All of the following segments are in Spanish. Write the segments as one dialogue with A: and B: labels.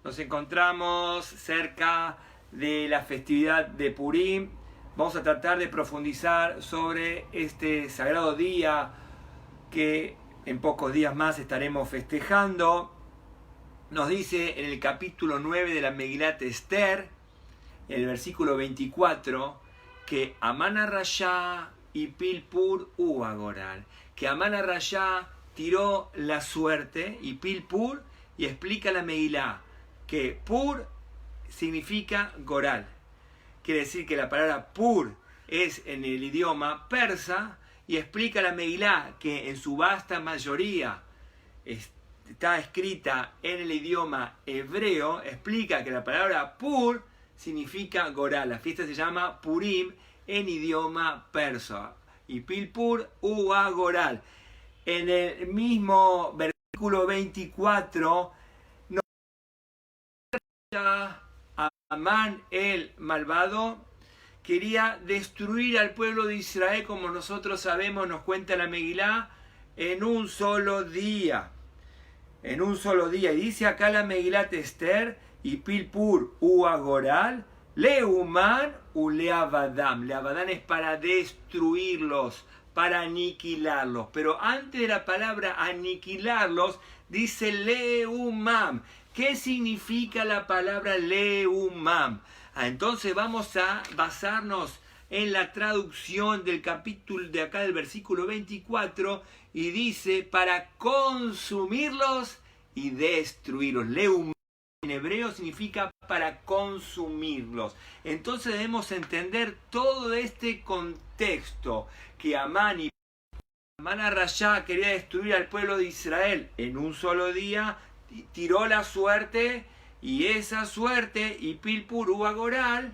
A: Nos encontramos cerca de la festividad de Purim. Vamos a tratar de profundizar sobre este sagrado día que en pocos días más estaremos festejando. Nos dice en el capítulo 9 de la Megilat Esther, en el versículo 24, que Amán ha-Rashá y Pilpur hu ha-Goral, que Amán ha-Rashá tiró la suerte y Pilpur, y explica la Megilá que Pur significa Goral. Quiere decir que la palabra Pur es en el idioma persa, y explica la Megilá que en su vasta mayoría está escrita en el idioma hebreo. Explica que la palabra Pur significa Goral. La fiesta se llama Purim en idioma persa. Y Pilpur hu ha-Goral. En el mismo versículo 24, Amán el malvado quería destruir al pueblo de Israel, como nosotros sabemos, nos cuenta la Megilá, en un solo día. En un solo día. Y dice acá la Megilat Esther, y Pilpur hu ha-Goral, Leuman u Leavadam. Leavadam es para destruirlos, para aniquilarlos. Pero antes de la palabra aniquilarlos, dice Leumam. ¿Qué significa la palabra Leumam? Entonces vamos a basarnos en la traducción del capítulo de acá del versículo 24, y dice para consumirlos y destruirlos. Leumam en hebreo significa para consumirlos. Entonces debemos entender todo este contexto, que Amán ha-Rashá quería destruir al pueblo de Israel en un solo día, tiró la suerte, y esa suerte y Pilpur hu ha-Goral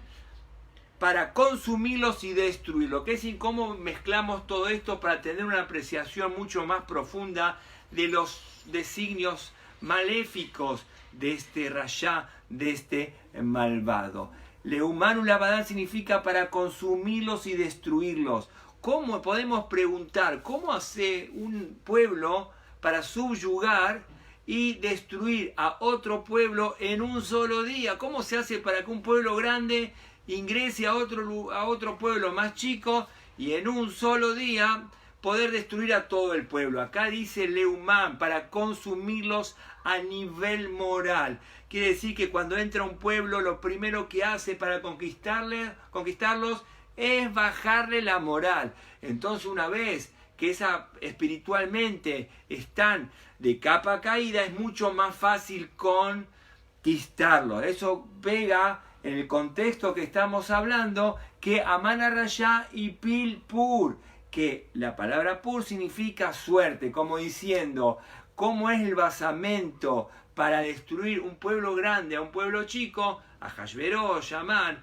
A: para consumirlos y destruirlos. Que es cómo mezclamos todo esto para tener una apreciación mucho más profunda de los designios maléficos de este Rashá, de este malvado. Leuman u Leavadam significa para consumirlos y destruirlos. ¿Cómo podemos preguntar? ¿Cómo hace un pueblo para subyugar y destruir a otro pueblo en un solo día? ¿Cómo se hace para que un pueblo grande ingrese a otro pueblo más chico y en un solo día poder destruir a todo el pueblo? Acá dice Leumam, para consumirlos a nivel moral. Quiere decir que cuando entra un pueblo, lo primero que hace para conquistarlos es bajarle la moral. Entonces, una vez que espiritualmente están de capa caída, es mucho más fácil conquistarlos. Eso pega en el contexto que estamos hablando, que Amán ha-Rashá y Pilpur, que la palabra Pur significa suerte, como diciendo, ¿cómo es el basamento para destruir un pueblo grande a un pueblo chico? Ahasverosh, Amán,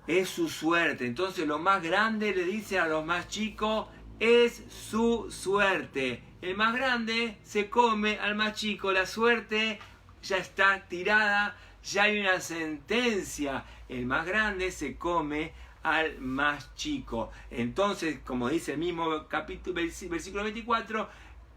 A: es su suerte. Entonces lo más grande le dice a los más chicos, es su suerte. El más grande se come al más chico. La suerte ya está tirada, ya hay una sentencia. El más grande se come al más chico. Entonces, como dice el mismo capítulo, versículo 24,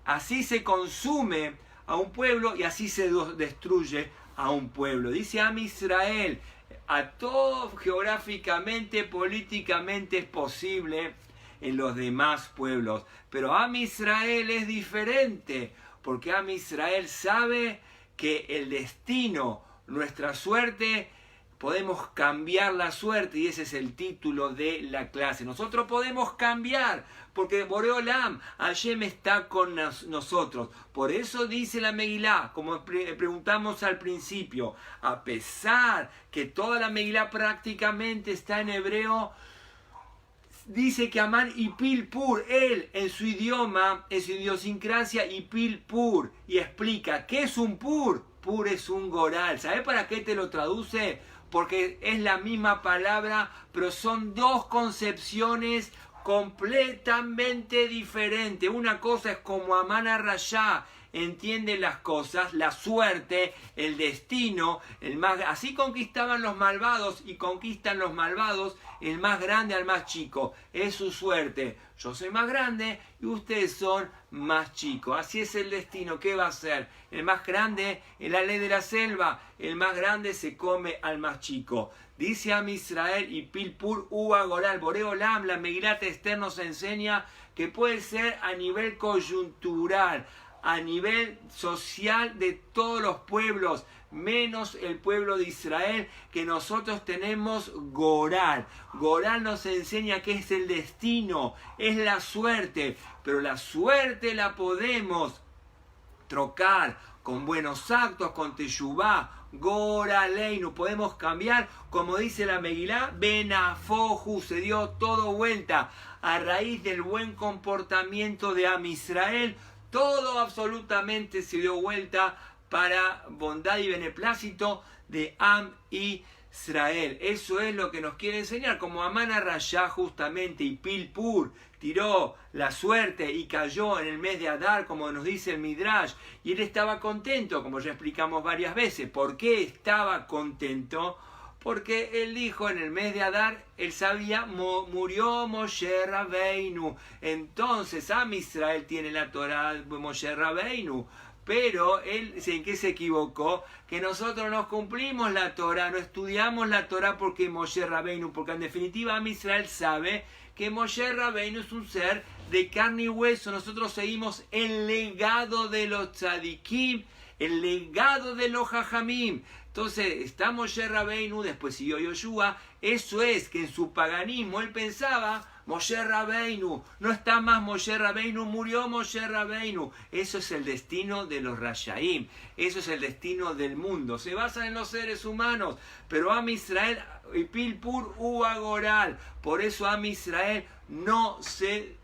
A: así se consume a un pueblo y así se destruye a un pueblo. Dice Am Israel, a todo geográficamente, políticamente es posible en los demás pueblos, pero Am Israel es diferente, porque Am Israel sabe que el destino, nuestra suerte, podemos cambiar la suerte, y ese es el título de la clase. Nosotros podemos cambiar, porque Boreolam, Hashem está con nosotros. Por eso dice la Megilá, como preguntamos al principio, a pesar que toda la Megilá prácticamente está en hebreo, dice que Amán y Pilpur, él en su idioma, en su idiosincrasia, y Pilpur, y explica, ¿qué es un Pur? Pur es un Goral. ¿Sabe para qué te lo traduce? Porque es la misma palabra, pero son dos concepciones completamente diferentes. Una cosa es como Amán ha-Rashá entiende las cosas, la suerte, el destino, así conquistaban los malvados y conquistan los malvados, el más grande al más chico, es su suerte. Yo soy más grande y ustedes son más chicos. Así es el destino. ¿Qué va a ser? El más grande, en la ley de la selva, el más grande se come al más chico. Dice Am Israel y Pilpur Uva Goral, Boreolam, la Megilat Esther nos enseña que puede ser a nivel coyuntural, a nivel social de todos los pueblos, menos el pueblo de Israel, que nosotros tenemos Goral. Goral nos enseña que es el destino, es la suerte, pero la suerte la podemos trocar con buenos actos, con teshuvá, Goraleinu, podemos cambiar, como dice la Megilá, Benafoju, se dio todo vuelta a raíz del buen comportamiento de Am Israel, todo absolutamente se dio vuelta para bondad y beneplácito de Am Israel. Eso es lo que nos quiere enseñar, como Amán Arrayá justamente y Pilpur tiró la suerte y cayó en el mes de Adar, como nos dice el Midrash, y él estaba contento, como ya explicamos varias veces. ¿Por qué estaba contento? Porque él dijo en el mes de Adar, él sabía, murió Moshe Rabbeinu. Entonces Am Israel tiene la Torá de Moshe Rabbeinu. Pero él, ¿en qué se equivocó? Que nosotros no cumplimos la Torá, no estudiamos la Torá porque Moshe Rabbeinu, porque en definitiva Am Israel sabe que Moshe Rabbeinu es un ser de carne y hueso. Nosotros seguimos el legado de los tzadikim, el legado de los jajamim. Entonces está Moshe Rabbeinu, después siguió Yoshua. Eso es que en su paganismo él pensaba, Moshe Rabbeinu, no está más Moshe Rabbeinu, murió Moshe Rabbeinu. Eso es el destino de los Rashaim, eso es el destino del mundo. Se basan en los seres humanos, pero Am Israel y Pilpur Uva Goral. Por eso Am Israel no se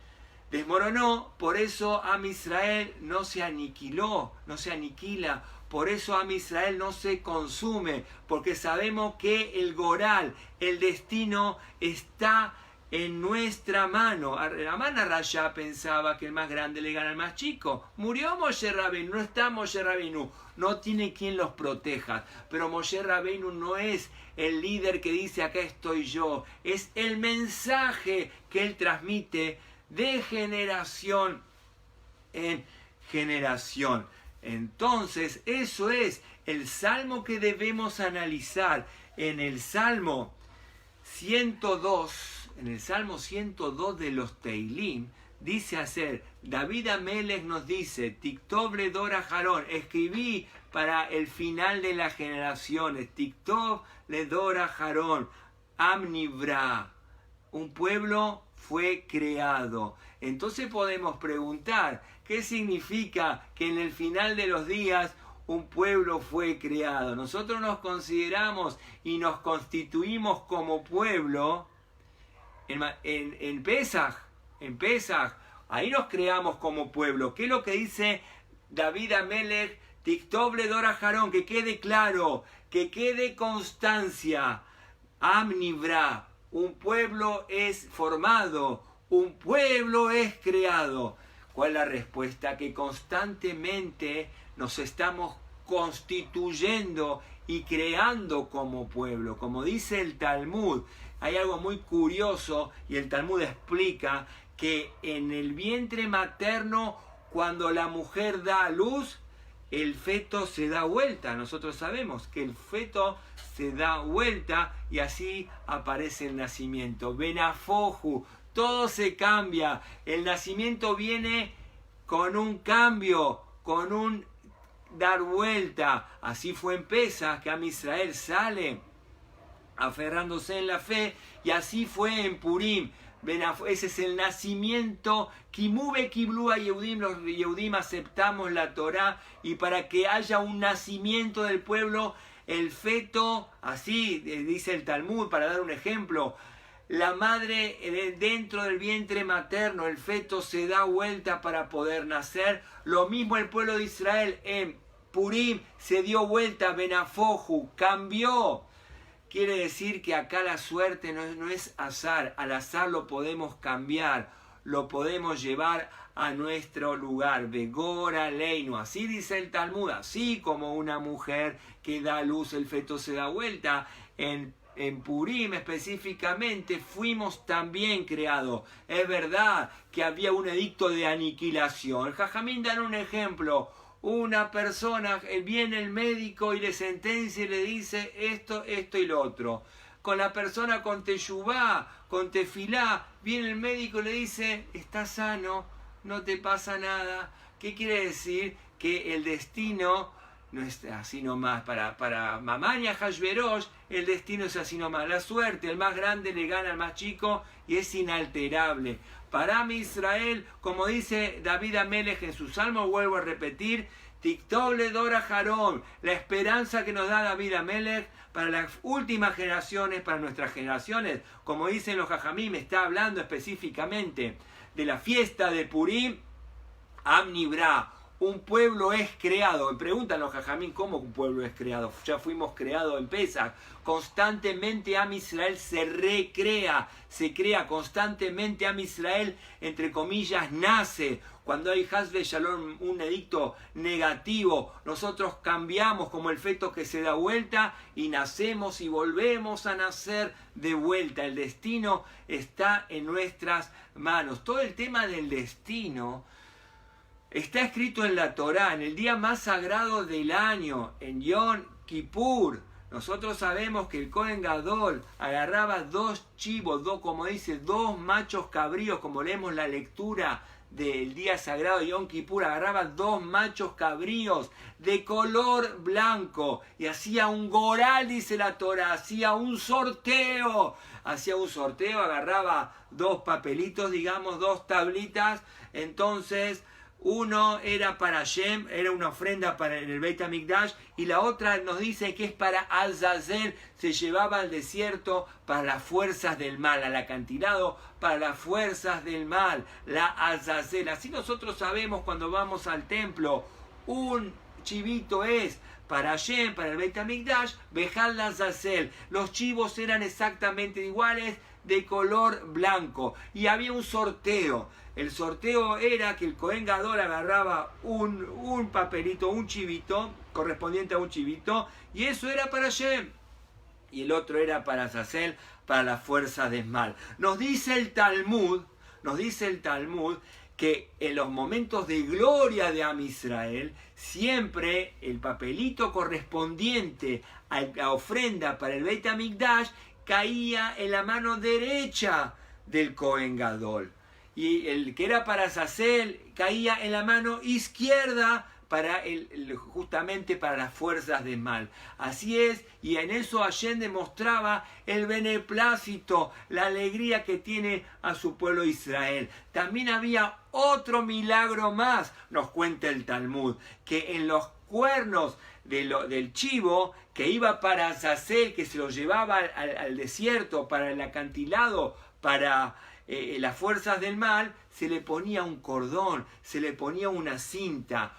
A: desmoronó, por eso Am Israel no se aniquiló, no se aniquila. Por eso Am Israel no se consume, porque sabemos que el Goral, el destino, está en nuestra mano. Amán Arrayá pensaba que el más grande le gana al más chico. Murió Moshe Rabbeinu, no está Moshe Rabbeinu, no tiene quien los proteja. Pero Moshe Rabbeinu no es el líder que dice acá estoy yo, es el mensaje que él transmite de generación en generación. Entonces, eso es el salmo que debemos analizar. En el Salmo 102, de los Teilim, dice hacer, David Amelech nos dice, Tiktov ledor aharón, escribí para el final de las generaciones, Tiktov ledor aharón, Am nivra, un pueblo fue creado. Entonces podemos preguntar, ¿qué significa que en el final de los días un pueblo fue creado? Nosotros nos consideramos y nos constituimos como pueblo en Pesaj, ahí nos creamos como pueblo. ¿Qué es lo que dice David Amelech? Tiktov ledor aharón, que quede claro, que quede constancia. Am nivra, un pueblo es formado, un pueblo es creado. ¿Cuál es la respuesta? Que constantemente nos estamos constituyendo y creando como pueblo. Como dice el Talmud, hay algo muy curioso y el Talmud explica que en el vientre materno, cuando la mujer da a luz, el feto se da vuelta. Nosotros sabemos que el feto se da vuelta y así aparece el nacimiento. Benafoju, todo se cambia. El nacimiento viene con un cambio, con un dar vuelta. Así fue en Pesaj, que Am Israel sale aferrándose en la fe, y así fue en Purim. Ese es el nacimiento. Kimube Kiblua Yehudim, los Yehudim aceptamos la Torá, y para que haya un nacimiento del pueblo, el feto, así dice el Talmud, para dar un ejemplo, la madre dentro del vientre materno, el feto se da vuelta para poder nacer. Lo mismo el pueblo de Israel en Purim se dio vuelta, Benafoju, cambió. Quiere decir que acá la suerte no es azar, al azar lo podemos cambiar, lo podemos llevar a nuestro lugar. Begora Leinu, así dice el Talmud, así como una mujer que da a luz, el feto se da vuelta. En en Purim específicamente, fuimos también creados. Es verdad que había un edicto de aniquilación. El Jajamín dan un ejemplo. Una persona, viene el médico y le sentencia y le dice esto, esto y lo otro. Con la persona con teshuvá, con tefilá, viene el médico y le dice, estás sano, no te pasa nada. ¿Qué quiere decir? Que el destino no es así nomás. Para Mamán y Hashverosh, el destino es así nomás. La suerte, el más grande le gana al más chico y es inalterable. Para Am Israel, como dice David Amelech en su salmo, vuelvo a repetir, Tiktov le Dora Harón, la esperanza que nos da David Amelech para las últimas generaciones, para nuestras generaciones. Como dicen los Jajamim, está hablando específicamente de la fiesta de Purim, Am Nibra. Un pueblo es creado. Me preguntan los Jajamín, ¿cómo un pueblo es creado? Ya fuimos creados en Pesach. Constantemente Am Israel se recrea, se crea constantemente. Am Israel, entre comillas, nace. Cuando hay Haz Shalom, un edicto negativo, nosotros cambiamos como el feto que se da vuelta y nacemos y volvemos a nacer de vuelta. El destino está en nuestras manos. Todo el tema del destino está escrito en la Torá, en el día más sagrado del año, en Yom Kippur. Nosotros sabemos que el Kohen Gadol agarraba dos chivos, como dice, dos machos cabríos, como leemos la lectura del día sagrado de Yom Kippur, agarraba dos machos cabríos de color blanco y hacía un goral, dice la Torá, hacía un sorteo, agarraba dos papelitos, digamos, dos tablitas, entonces uno era para Hashem, era una ofrenda para el Beit HaMikdash, y la otra nos dice que es para Azazel, se llevaba al desierto para las fuerzas del mal, al acantilado para las fuerzas del mal, la Azazel. Así nosotros sabemos cuando vamos al templo, un chivito es para Hashem, para el Beit HaMikdash, Bejal Azazel. Los chivos eran exactamente iguales, de color blanco, y había un sorteo. El sorteo era que el Kohen Gadol agarraba un papelito, un chivito, correspondiente a un chivito, y eso era para Hashem. Y el otro era para Azazel, para las fuerzas del mal. Nos dice el Talmud que en los momentos de gloria de Am Israel, siempre el papelito correspondiente a la ofrenda para el Beit HaMikdash caía en la mano derecha del Kohen Gadol. Y el que era para Azazel caía en la mano izquierda para justamente para las fuerzas del mal. Así es, y en eso Hashem demostraba el beneplácito, la alegría que tiene a su pueblo Israel. También había otro milagro más, nos cuenta el Talmud, que en los cuernos del chivo que iba para Azazel, que se lo llevaba al desierto, para el acantilado, para las fuerzas del mal, se le ponía un cordón, se le ponía una cinta,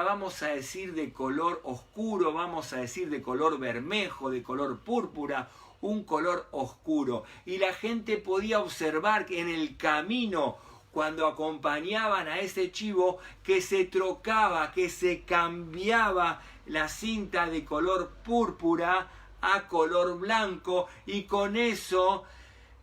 A: vamos a decir, de color oscuro, vamos a decir de color bermejo, de color púrpura, un color oscuro. Y la gente podía observar que en el camino, cuando acompañaban a ese chivo, que se trocaba, que se cambiaba la cinta de color púrpura a color blanco, y con eso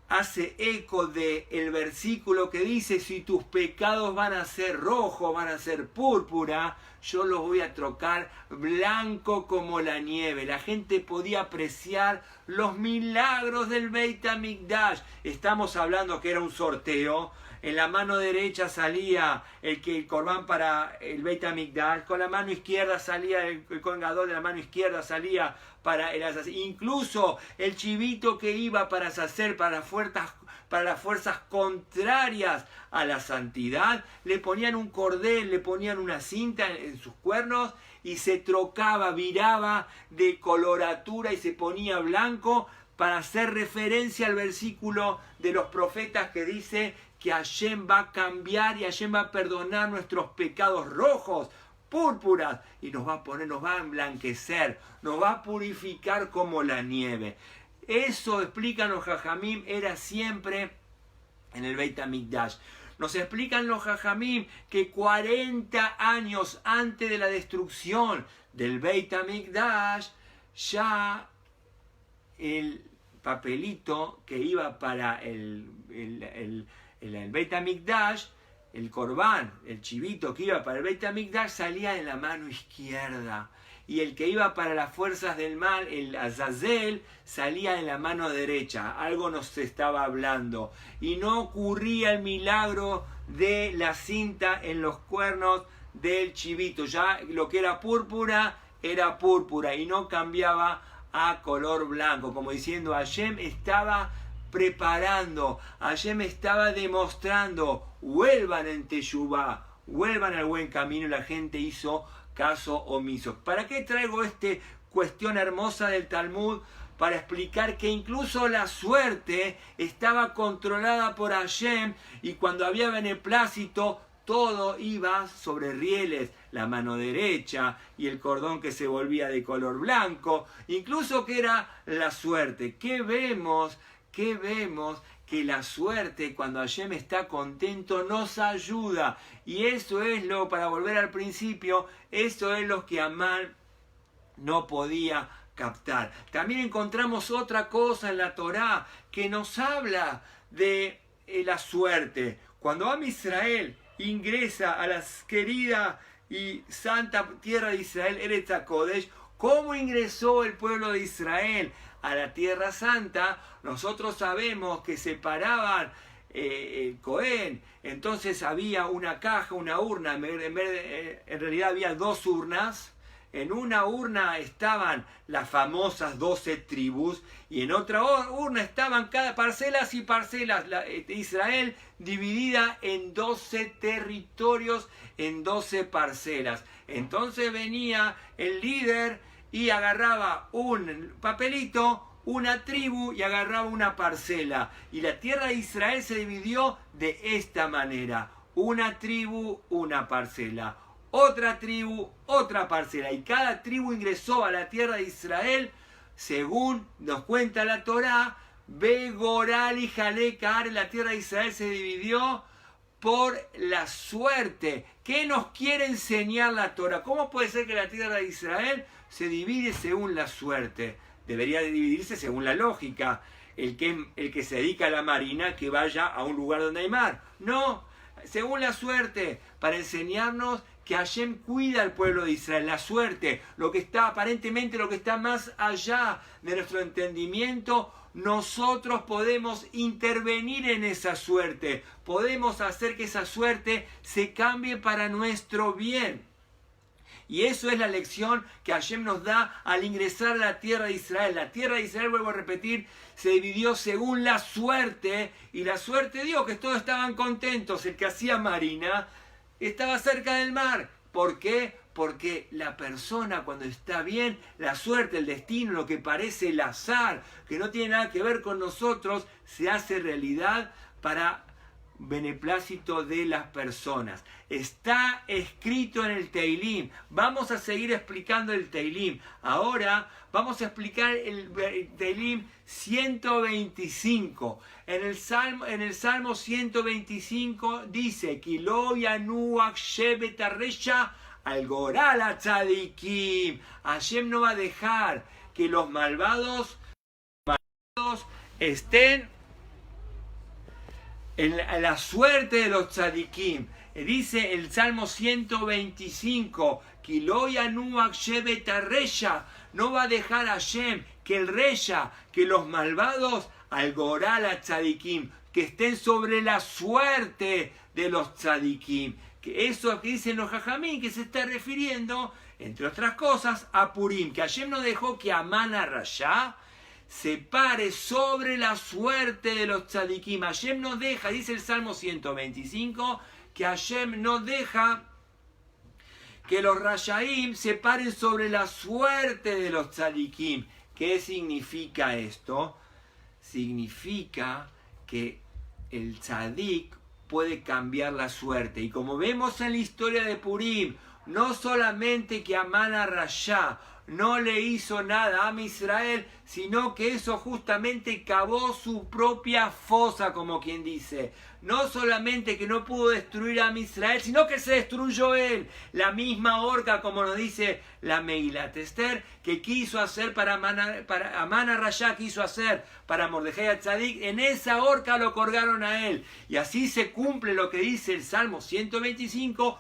A: hace eco del versículo que dice: si tus pecados van a ser rojos, van a ser púrpura, yo los voy a trocar blanco como la nieve. La gente podía apreciar los milagros del Beit HaMikdash. Estamos hablando que era un sorteo. En la mano derecha salía el corbán para el Beit HaMikdash, con la mano izquierda salía el Kohen Gadol, de la mano izquierda salía para el Azazel. Incluso el chivito que iba para Azazel, para las fuerzas contrarias a la santidad, le ponían un cordel, le ponían una cinta en sus cuernos y se trocaba, viraba de coloratura y se ponía blanco, para hacer referencia al versículo de los profetas que dice que Hashem va a cambiar y Hashem va a perdonar nuestros pecados rojos, púrpuras, y nos va a emblanquecer, nos va a purificar como la nieve. Eso, explican los Jajamim, era siempre en el Beit HaMikdash. Nos explican los Jajamim que 40 años antes de la destrucción del Beit HaMikdash, ya el papelito que iba para el Beit HaMikdash, el corbán, el chivito que iba para el Beit HaMikdash salía en la mano izquierda. Y el que iba para las fuerzas del mal, el Azazel, salía en la mano derecha. Algo nos estaba hablando. Y no ocurría el milagro de la cinta en los cuernos del chivito. Ya lo que era púrpura y no cambiaba a color blanco. Como diciendo, Hashem estaba preparando, Hashem estaba demostrando, vuelvan en Teshuvá, vuelvan al buen camino. Y la gente hizo caso omiso. ¿Para qué traigo esta cuestión hermosa del Talmud? Para explicar que incluso la suerte estaba controlada por Hashem, y cuando había beneplácito todo iba sobre rieles, la mano derecha y el cordón que se volvía de color blanco, incluso que era la suerte. ¿Qué vemos? Que la suerte, cuando Hashem está contento, nos ayuda. Y eso es lo, para volver al principio, eso es lo que Amán no podía captar. También encontramos otra cosa en la Torá que nos habla de la suerte. Cuando Am Israel ingresa a la querida y santa tierra de Israel, Eretz HaKodesh, ¿cómo ingresó el pueblo de Israel a la tierra santa? Nosotros sabemos que separaban el Cohen, entonces había una caja, una urna, en realidad había dos urnas. En una urna estaban las famosas 12 tribus, y en otra urna estaban cada parcelas y parcelas. Israel dividida en 12 territorios, en 12 parcelas. Entonces venía el líder y agarraba un papelito, una tribu, y agarraba una parcela. Y la tierra de Israel se dividió de esta manera: una tribu, una parcela; otra tribu, otra parcela. Y cada tribu ingresó a la tierra de Israel, según nos cuenta la Torá, Begoral y Jalekar. La tierra de Israel se dividió por la suerte. ¿Qué nos quiere enseñar la Torá? ¿Cómo puede ser que la tierra de Israel se divide según la suerte? Debería de dividirse según la lógica. El que se dedica a la marina, que vaya a un lugar donde hay mar. No, según la suerte, para enseñarnos que Hashem cuida al pueblo de Israel. La suerte, lo que está aparentemente, lo que está más allá de nuestro entendimiento, nosotros podemos intervenir en esa suerte. Podemos hacer que esa suerte se cambie para nuestro bien. Y eso es la lección que Hashem nos da al ingresar a la tierra de Israel. La tierra de Israel, vuelvo a repetir, se dividió según la suerte. Y la suerte dio que todos estaban contentos. El que hacía marina estaba cerca del mar. ¿Por qué? Porque la persona, cuando está bien, la suerte, el destino, lo que parece el azar, que no tiene nada que ver con nosotros, se hace realidad para beneplácito de las personas. Está escrito en el Teilim. Vamos a seguir explicando el Teilim. Ahora vamos a explicar el Teilim 125. En el Salmo 125 dice: Kilo yanuach shevet haresha al goral hatzadikim. Hashem no va a dejar que los malvados estén en la suerte de los tzadikim. Dice el Salmo 125, Kilo yanuach shevet haresha, no va a dejar a Hashem que el reya, que los malvados, al goral a tzadikim, que estén sobre la suerte de los tzadikim. Que eso que dicen los jajamín, que se está refiriendo, entre otras cosas, a Purim, que Hashem no dejó que Amán HaRashá se pare sobre la suerte de los tzadikim. Hashem no deja, dice el Salmo 125, que Hashem no deja que los rashaim se paren sobre la suerte de los tzadikim. ¿Qué significa esto? Significa que el tzadik puede cambiar la suerte. Y como vemos en la historia de Purim, no solamente que Amán Arashá no le hizo nada a Am Israel, sino que eso justamente cavó su propia fosa, como quien dice. No solamente que no pudo destruir a Am Israel, sino que se destruyó él. La misma horca, como nos dice la Megilat Esther, que quiso hacer para Amán Arashá, quiso hacer para Mordejai Atzadik, en esa horca lo colgaron a él. Y así se cumple lo que dice el Salmo 125,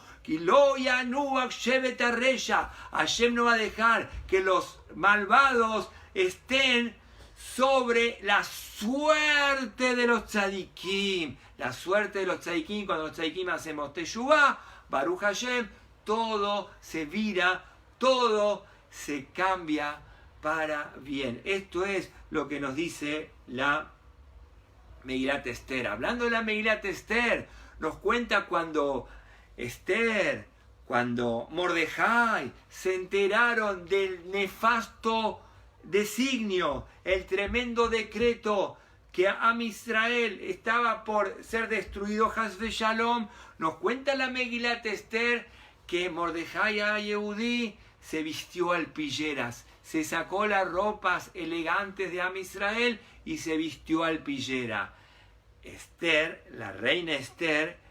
A: Hashem no va a dejar que los malvados estén sobre la suerte de los tzadikim. La suerte de los tzadikim, cuando los tzadikim hacemos teshuvá, Baruch Hashem, todo se vira, todo se cambia para bien. Esto es lo que nos dice la Megilat Esther. Hablando de la Megilat Esther, nos cuenta cuando Esther, cuando Mordejai se enteraron del nefasto designio, el tremendo decreto que Am Israel estaba por ser destruido, Has Shalom, nos cuenta la Megilat Esther que Mordejai a Yehudí se vistió alpilleras, se sacó las ropas elegantes de Am Israel y se vistió alpillera. Esther, la reina Esther,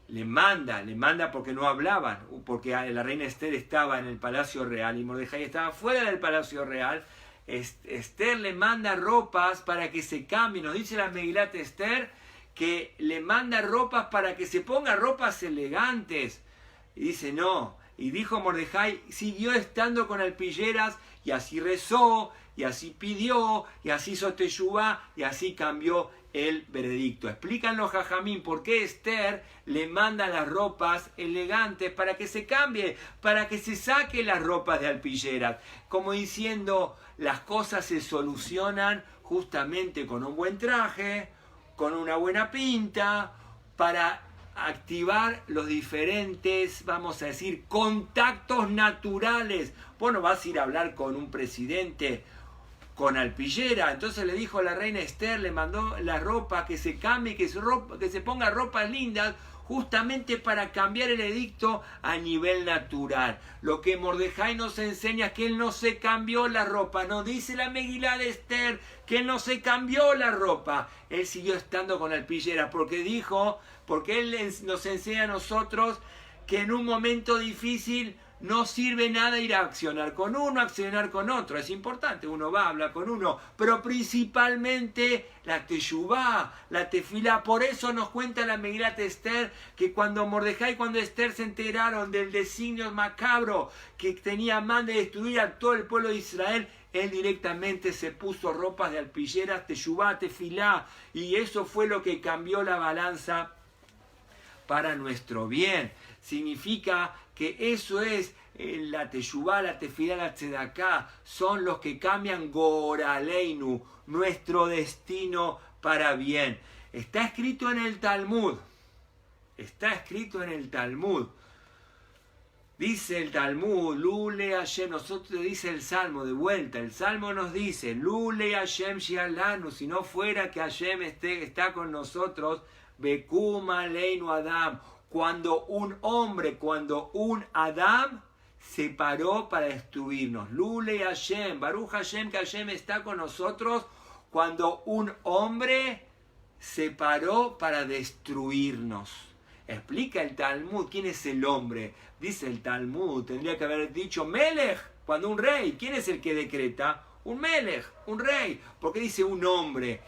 A: le manda porque no hablaban, porque la reina Esther estaba en el palacio real y Mordejai estaba fuera del palacio real. Esther le manda ropas para que se cambie. Nos dice la Megilat Esther que le manda ropas para que se ponga ropas elegantes. Y dice no. Y dijo Mordejai, siguió estando con alpilleras y así rezó, y así pidió, y así hizo teshuvá, y así cambió el veredicto. Explican los jajamín por qué Esther le manda las ropas elegantes para que se cambie, para que se saque las ropas de alpilleras. Como diciendo, las cosas se solucionan justamente con un buen traje, con una buena pinta, para activar los diferentes, vamos a decir, contactos naturales. Vos no vas a ir a hablar con un presidente con alpillera. Entonces le dijo a la reina Esther, le mandó la ropa, que se cambie, que se ponga ropas lindas, justamente para cambiar el edicto a nivel natural. Lo que Mordejai nos enseña es que él no se cambió la ropa. No dice la Megilat de Esther que él no se cambió la ropa. Él siguió estando con alpillera porque él nos enseña a nosotros que en un momento difícil no sirve nada ir a accionar con uno, accionar con otro. Es importante, uno va a hablar con uno, pero principalmente la teshuvá, la tefilá. Por eso nos cuenta la Megilat Esther que cuando Mordejai y cuando Esther se enteraron del designio macabro que tenía man de destruir a todo el pueblo de Israel, él directamente se puso ropas de alpilleras, teshuvá, tefilá, y eso fue lo que cambió la balanza para nuestro bien. Significa que eso es la teshuvá, la tefilá, la tzedaká, son los que cambian goraleinu, nuestro destino para bien. Está escrito en el Talmud. Está escrito en el Talmud. Dice el Talmud, Lule Hashem, nosotros dice el Salmo, de vuelta, el Salmo nos dice, Lule Hashem Shialanu, si no fuera que Hashem está con nosotros, Bekuma Leinu Adam, cuando un Adam se paró para destruirnos. Lule Hashem, Baruch Hashem, que Hashem está con nosotros, cuando un hombre se paró para destruirnos. Explica el Talmud, ¿quién es el hombre? Dice el Talmud, tendría que haber dicho Melech, cuando un rey. ¿Quién es el que decreta? Un Melech, un rey. ¿Por qué dice un hombre?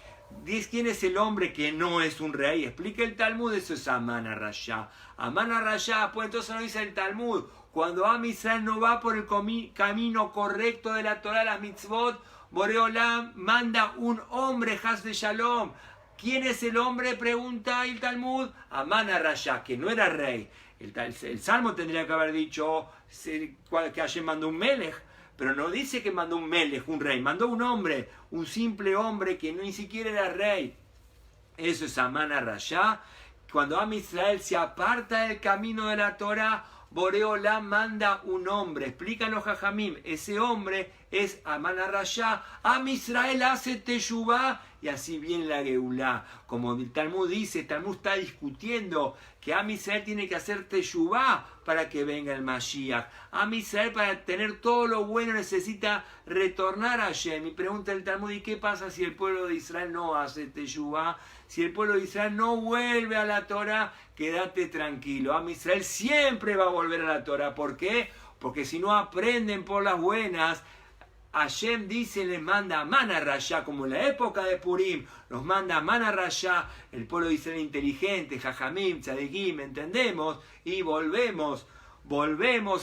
A: Dice, ¿quién es el hombre que no es un rey? Explica el Talmud, eso es Amán Arashá. Amán Arashá, pues entonces nos dice el Talmud, cuando Am Israel no va por el camino correcto de la Torah, las mitzvot, Boreolam manda un hombre, Has de Shalom. ¿Quién es el hombre? Pregunta el Talmud. Amán Arashá, que no era rey. El Salmo tendría que haber dicho que Hashem mandó un Melech, pero no dice que mandó un Melech, un rey. Mandó un hombre, un simple hombre que ni siquiera era rey. Eso es Amán Arashá. Cuando Am Israel se aparta del camino de la Torah, Boreolam manda un hombre. Explican los jajamim. Ese hombre es Amán Arashá. Am Israel hace teshuvá y así viene la Geulá. Como el Talmud dice, el Talmud está discutiendo que Am Israel tiene que hacer teshuvá para que venga el Mashiach. Am Israel, para tener todo lo bueno, necesita retornar a Hashem. Y pregunta el Talmud, ¿y qué pasa si el pueblo de Israel no hace teshuvá? Si el pueblo de Israel no vuelve a la Torah, quédate tranquilo. Am Israel siempre va a volver a la Torah. ¿Por qué? Porque si no aprenden por las buenas, Hashem dice, les manda Mana Rayá, como en la época de Purim, nos manda Mana Rayá, el pueblo de Israel inteligente, Jajamim, Tzadikim, entendemos, y volvemos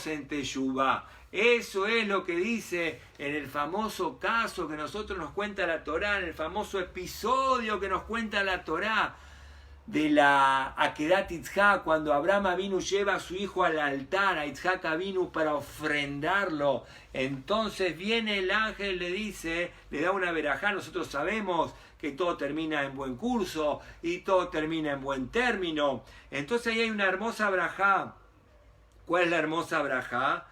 A: en Teshuvá. Eso es lo que dice en el famoso caso que nosotros nos cuenta la Torá, en el famoso episodio que nos cuenta la Torá, de la Akedat Yitzhak, cuando Abraham Avinu lleva a su hijo al altar, a Yitzhak Avinu, para ofrendarlo. Entonces viene el ángel, le dice, le da una verajá. Nosotros sabemos que todo termina en buen curso y todo termina en buen término. Entonces ahí hay una hermosa verajá. ¿Cuál es la hermosa verajá?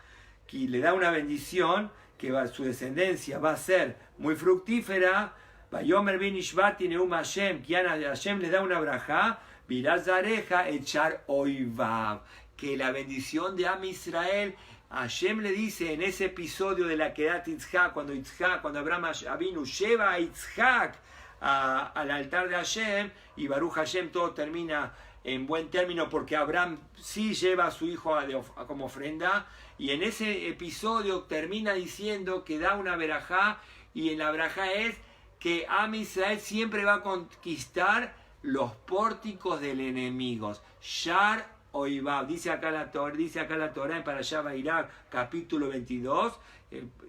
A: Que le da una bendición, que su descendencia va a ser muy fructífera. Vayomer bin Ishbati Neum Hashem, que Hashem le da una brajá, Virazareja echar oivav, que la bendición de Am Israel, Hashem le dice en ese episodio de la Kedat Yitzhak, cuando Abraham Avinu lleva a Yitzhak al altar de Hashem, y Baruch Hashem todo termina en buen término porque Abraham sí lleva a su hijo como ofrenda, y en ese episodio termina diciendo que da una verajá, y en la verajá es que Am Israel siempre va a conquistar los pórticos del enemigo. Shar Oivav, dice acá la Torá en Parashá Vairá, capítulo 22,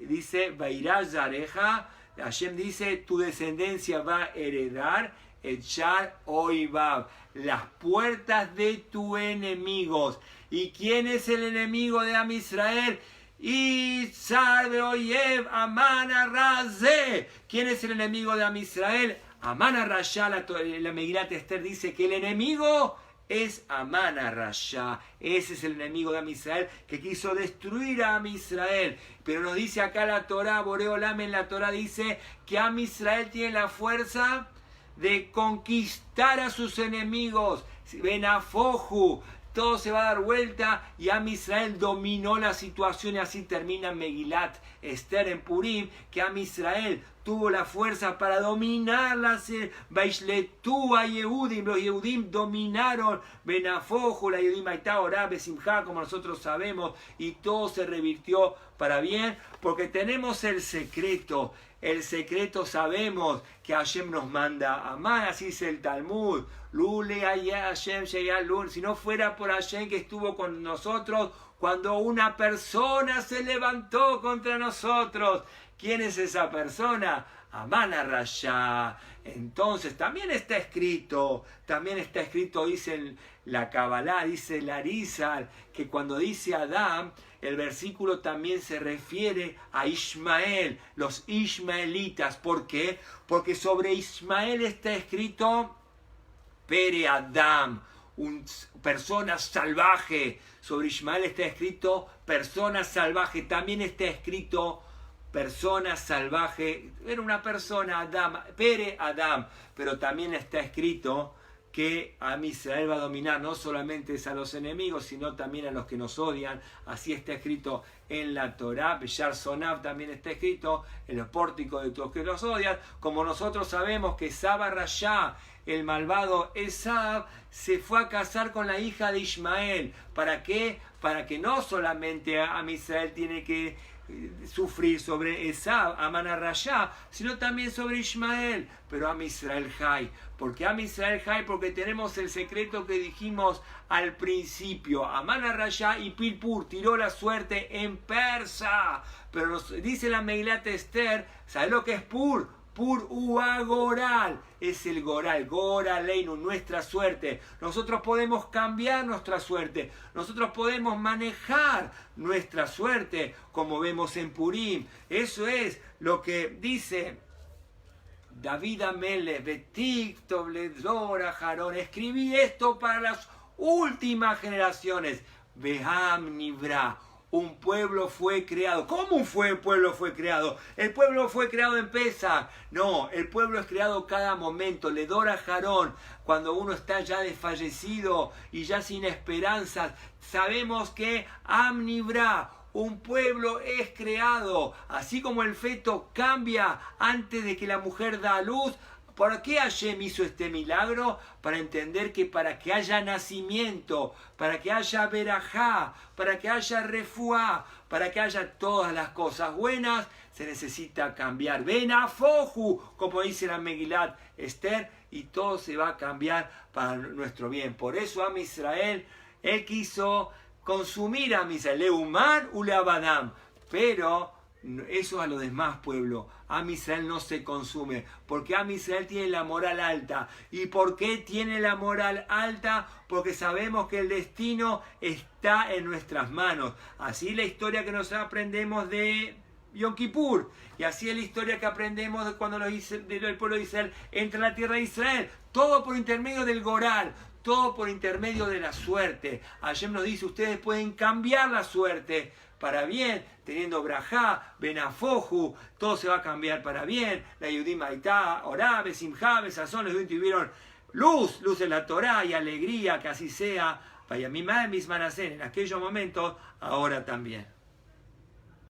A: dice Vairá Zareja, Hashem dice, tu descendencia va a heredar Shar Oivav, las puertas de tus enemigos. ¿Y quién es el enemigo de Am Israel? Y sabe Oyev Amana Razé. ¿Quién es el enemigo de Am Israel? Amana Rayá. La Megilat Esther dice que el enemigo es Amana Rayá. Ese es el enemigo de Am Israel que quiso destruir a Am Israel. Pero nos dice acá la Torá, Boreolam en la Torá dice que Am Israel tiene la fuerza de conquistar a sus enemigos. Benafoju. Todo se va a dar vuelta y Am Israel dominó la situación, y así termina Megilat Esther en Purim, que Am Israel tuvo la fuerza para dominar las Baishletu a Yehudim, los Yehudim dominaron Benafojo, la Yehudim Aitá Orá, Besimjá, como nosotros sabemos, y todo se revirtió para bien, porque tenemos el secreto sabemos que Hashem nos manda a amar, así dice el Talmud. Lule Hashem Sheyalun, si no fuera por Hashem que estuvo con nosotros cuando una persona se levantó contra nosotros. ¿Quién es esa persona? Amana Rayá. Entonces también está escrito, dice la Kabbalah, dice el Arizal, que cuando dice Adán, el versículo también se refiere a Ismael, los ismaelitas. ¿Por qué? Porque sobre Ismael está escrito Pere Adam, persona salvaje. Sobre Ismael está escrito persona salvaje. También está escrito persona salvaje. Era una persona, Adam, Pere Adam. Pero también está escrito que Am Israel va a dominar no solamente a los enemigos, sino también a los que nos odian. Así está escrito en la Torá. Beshar Sonav también está escrito en los pórticos de los que nos odian. Como nosotros sabemos que Saba Rayá, el malvado Esab, se fue a casar con la hija de Ismael. ¿Para qué? Para que no solamente Am Israel tiene que sufrir sobre Esab, Amana Rayá, sino también sobre Ismael. Pero Am Israel Jai. ¿Por qué Am Israel Jai? Porque tenemos el secreto que dijimos al principio. Amana Rayá y Pilpur tiró la suerte en persa. Pero nos dice la Megilat Esther, ¿sabes lo que es Pur? Pur Ua Goral, es el Goral, Goraleinu, nuestra suerte. Nosotros podemos cambiar nuestra suerte, nosotros podemos manejar nuestra suerte, como vemos en Purim. Eso es lo que dice David Amelech, Betiktob ledor Aharón. Escribí esto para las últimas generaciones. Beham Nivra, un pueblo fue creado. ¿Cómo un pueblo fue creado? El pueblo fue creado en Pesaj. No, el pueblo es creado cada momento. Le dora Jarón, cuando uno está ya desfallecido y ya sin esperanzas. Sabemos que Amnibra, un pueblo es creado. Así como el feto cambia antes de que la mujer da a luz. ¿Por qué Hashem hizo este milagro? Para entender que para que haya nacimiento, para que haya verajá, para que haya refuá, para que haya todas las cosas buenas, se necesita cambiar. Ven a Foju, como dice la Megilat Esther, y todo se va a cambiar para nuestro bien. Por eso Am Israel, él quiso consumir a Israel, Leuman u Leabadam, pero eso a los demás pueblos. Am Israel no se consume, porque Am Israel tiene la moral alta. ¿Y por qué tiene la moral alta? Porque sabemos que el destino está en nuestras manos. Así la historia que nos aprendemos de Yom Kippur, y así es la historia que aprendemos de cuando el pueblo de Israel entra en la tierra de Israel. Todo por intermedio del Goral, todo por intermedio de la suerte. Hashem nos dice, ustedes pueden cambiar la suerte para bien, teniendo brajá, benafoju, todo se va a cambiar para bien. La Yudim Aitá, Orá, Besimjá, Besazón, los judíos tuvieron luz en la Torá y alegría, que así sea. Vaya mi madre, mis manacén, en aquellos momentos, ahora también.